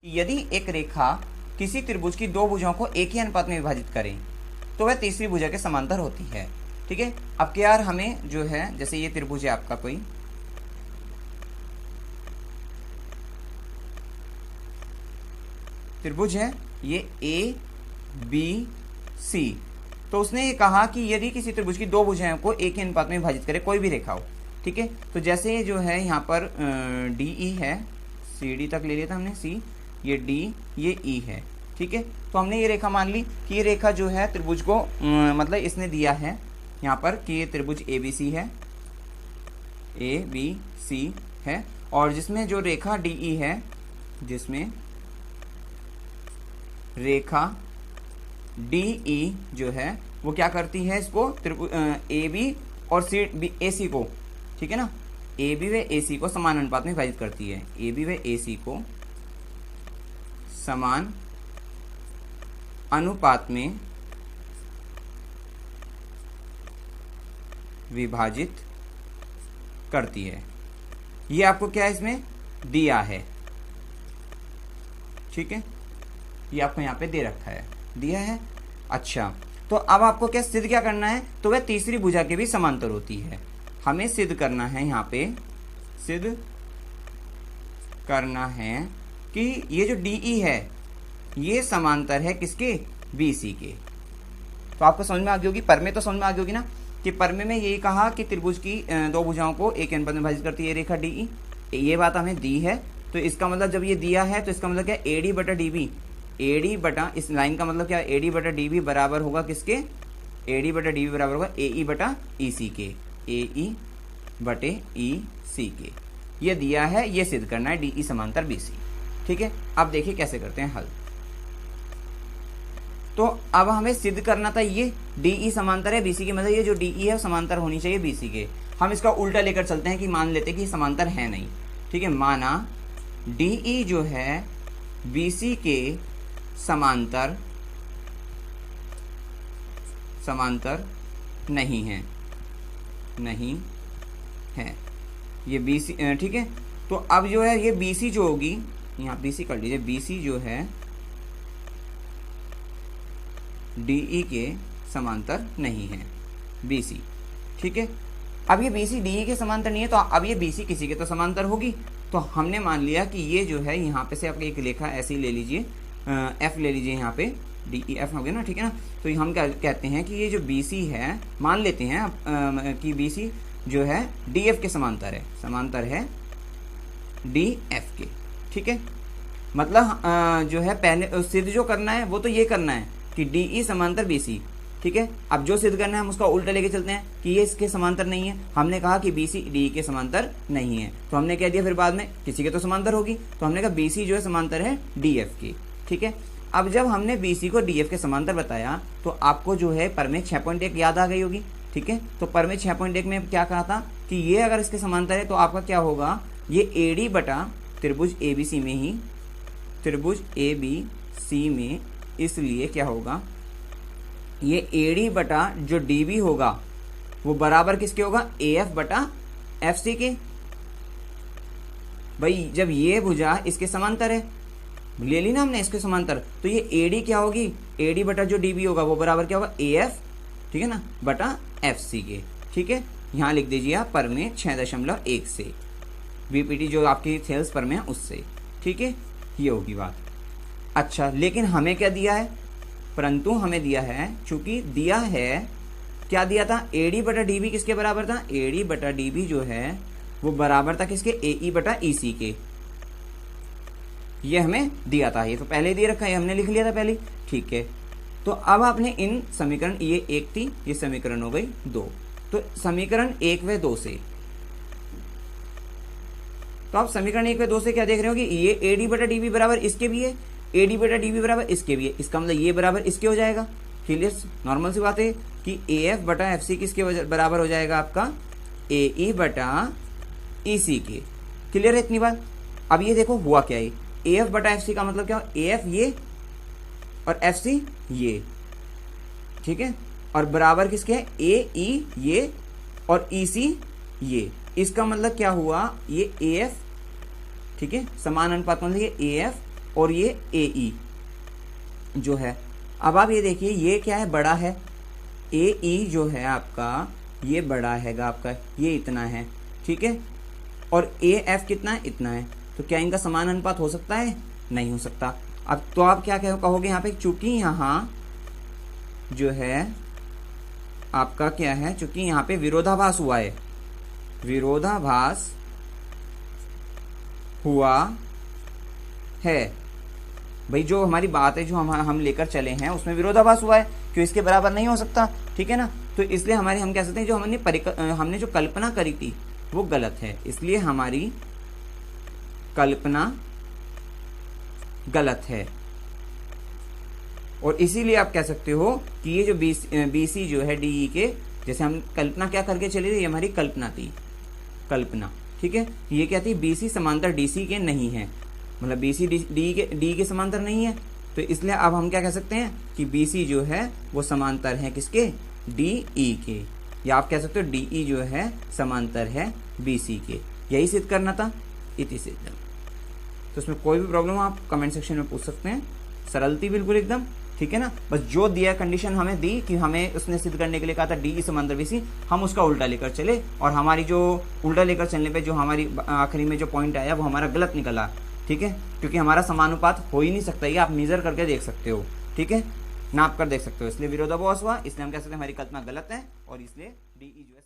यदि एक रेखा किसी त्रिभुज की दो भुजाओं को एक ही अनुपात में विभाजित करे तो वह तीसरी भुजा के समांतर होती है। ठीक है, अब क्या यार हमें जो है, जैसे ये त्रिभुज है आपका, कोई त्रिभुज है, ये ए बी सी, तो उसने ये कहा कि यदि किसी त्रिभुज की दो भुजाओं को एक ही अनुपात में विभाजित करे कोई भी रेखा हो। ठीक है, तो जैसे ये जो है यहाँ पर डी ई है, सी डी तक ले लिया था हमने, सी, ये डी, ये ई है। ठीक है, तो हमने ये रेखा मान ली कि ये रेखा जो है त्रिभुज को मतलब इसने दिया है यहाँ पर कि ये त्रिभुज ए बी सी है, ए बी सी है, और जिसमें जो रेखा डी ई है, जिसमें रेखा डी ई जो है वो क्या करती है, इसको त्रिभुज ए बी और सी बी ए सी को, ठीक है ना, ए बी व ए सी को समान अनुपात में विभाजित करती है। ए बी व ए सी को समान अनुपात में विभाजित करती है। ये आपको क्या है इसमें दिया है। ठीक है, ये आपको यहाँ पे दे रखा है, दिया है। अच्छा, तो अब आपको क्या सिद्ध क्या करना है, तो वह तीसरी भुजा के भी समांतर होती है। हमें सिद्ध करना है, यहाँ पे सिद्ध करना है कि ये जो DE है ये समांतर है किसके, BC के। तो आपको समझ में आ गई होगी, परमे तो समझ में आ गई होगी ना, कि परमे में यही कहा कि त्रिभुज की दो भुजाओं को एक अनुपात में विभाजित करती है रेखा DE। ये बात हमें दी है, तो इसका मतलब जब ये दिया है तो इसका मतलब क्या, AD बटा DB, AD बटा, इस लाइन का मतलब क्या, AD बटा DB बराबर होगा किसके, AD बटा DB बराबर होगा AE बटा EC के, AE बटे EC के। ये दिया है, ये सिद्ध करना है DE समांतर BC। ठीक है, अब देखिए कैसे करते हैं हल। तो अब हमें सिद्ध करना था ये DE समांतर है BC के, मतलब ये जो DE है वो समांतर होनी चाहिए BC के। हम इसका उल्टा लेकर चलते हैं कि मान लेते हैं कि समांतर है नहीं। ठीक है, माना DE जो है BC के समांतर नहीं है, नहीं है ये BC। ठीक है, तो अब जो है ये BC जो होगी, यहाँ BC कर लीजिए, BC जो है DE के समांतर नहीं है, BC। ठीक है, अब ये BC DE के समांतर नहीं है, तो अब ये BC किसी के तो समांतर होगी। तो हमने मान लिया कि ये जो है यहाँ पे से आप एक रेखा ऐसी ले लीजिए, F ले लीजिए, यहाँ पे DEF हो गया ना। ठीक है ना, तो हम क्या कहते हैं कि ये जो BC है, मान लेते हैं कि BC जो है DF के समांतर है, समांतर है DF के। ठीक है, मतलब जो है पहले सिद्ध जो करना है वो तो ये करना है कि DE समांतर BC। ठीक है, अब जो सिद्ध करना है हम उसका उल्टा लेके चलते हैं कि ये इसके समांतर नहीं है। हमने कहा कि BC DE के समांतर नहीं है, तो हमने कह दिया फिर बाद में किसी के तो समांतर होगी, तो हमने कहा BC जो है समांतर है DF की। ठीक है, अब जब हमने BC को DF के समांतर बताया तो आपको जो है परमेय 6.1 याद आ गई होगी। ठीक है, तो परमेय 6.1 में क्या कहा था कि ये अगर इसके समांतर है तो आपका क्या होगा, ये AD बटा त्रिभुज ABC में ही, त्रिभुज ABC में, इसलिए क्या होगा, ये AD बटा जो DB होगा वो बराबर किसके होगा, AF बटा FC के। भाई जब ये भुजा इसके समांतर है, ले ली ना हमने इसके समांतर, तो ये AD क्या होगी, AD बटा जो DB होगा वो बराबर क्या होगा, AF, ठीक है ना, बटा FC के। ठीक है, यहाँ लिख दीजिए आप परमेय 6.1 से, BPT जो आपकी सेल्स परमेय है उससे। ठीक है, ये होगी बात। अच्छा, लेकिन हमें क्या दिया है, परंतु हमें दिया है, चूंकि दिया है, क्या दिया था, AD बटा DB किसके बराबर था, AD बटा DB जो है वो बराबर था किसके, AE बटा EC के। ये हमें दिया था, ये तो पहले दे रखा है, हमने लिख लिया था पहले। ठीक है, तो अब आपने इन समीकरण, ये 1 थी, ये समीकरण हो गई 2, तो समीकरण 1 व 2 से, तो आप समीकरण 1 व 2 से क्या देख रहे हो कि ये AD बटा DB बराबर इसके भी है, AD बटा DB बराबर इसके भी है, इसका मतलब ये बराबर इसके हो जाएगा। क्लियर, नॉर्मल सी बात है कि AF बटा FC किसके बराबर हो जाएगा, आपका AE बटा EC के। क्लियर है इतनी बात। अब ये देखो हुआ क्या है, AF बटा FC का मतलब क्या, AF ये और FC ये। ठीक है, और बराबर किसके है, AE ये और EC ये। इसका मतलब क्या हुआ, ये AF, ठीक है, समान अनुपात मतलब ये AF और ये AE जो है। अब आप ये देखिए ये क्या है, बड़ा है, AE जो है आपका ये बड़ा हैगा आपका, ये इतना है, ठीक है, और AF कितना है, इतना है। तो क्या इनका समान अनुपात हो सकता है? नहीं हो सकता। अब तो आप क्या कहोगे यहाँ पे, चूंकि यहाँ जो है आपका क्या है, चूंकि यहाँ पे विरोधाभास हुआ है, विरोधाभास हुआ है भाई, जो हमारी बात है जो हम लेकर चले हैं उसमें विरोधाभास हुआ है, क्यों इसके बराबर नहीं हो सकता, ठीक है ना। तो इसलिए हमारी हम कह सकते हैं जो हमने जो कल्पना करी थी वो गलत है, इसलिए हमारी कल्पना गलत है। और इसीलिए आप कह सकते हो कि ये जो BC जो है DE के, जैसे हम कल्पना क्या करके चले थे, ये हमारी कल्पना थी, कल्पना, ठीक है। ये क्या थी, BC समांतर DC के नहीं है, मतलब BC DE के समांतर नहीं है। तो इसलिए अब हम क्या कह सकते हैं कि BC जो है वो समांतर है किसके, DE के, या आप कह सकते हो DE जो है समांतर है BC के। यही सिद्ध करना था, इति सिद्धम। तो इसमें कोई भी प्रॉब्लम आप कमेंट सेक्शन में पूछ सकते हैं, सरल थी बिल्कुल एकदम, ठीक है ना। बस जो दिया कंडीशन हमें दी कि हमें उसने सिद्ध करने के लिए कहा था DE समांतर BC, हम उसका उल्टा लेकर चले, और हमारी जो उल्टा लेकर चलने पे जो हमारी आखिरी में जो पॉइंट आया वो हमारा गलत निकला, ठीक है, क्योंकि हमारा समानुपात हो ही नहीं सकता, ये आप मेजर करके देख सकते हो, ठीक है, नाप कर देख सकते हो, इसलिए विरोधाभास हुआ, इसलिए हम कह सकते हैं हमारी कल्पना गलत है, और इसलिए DE जो है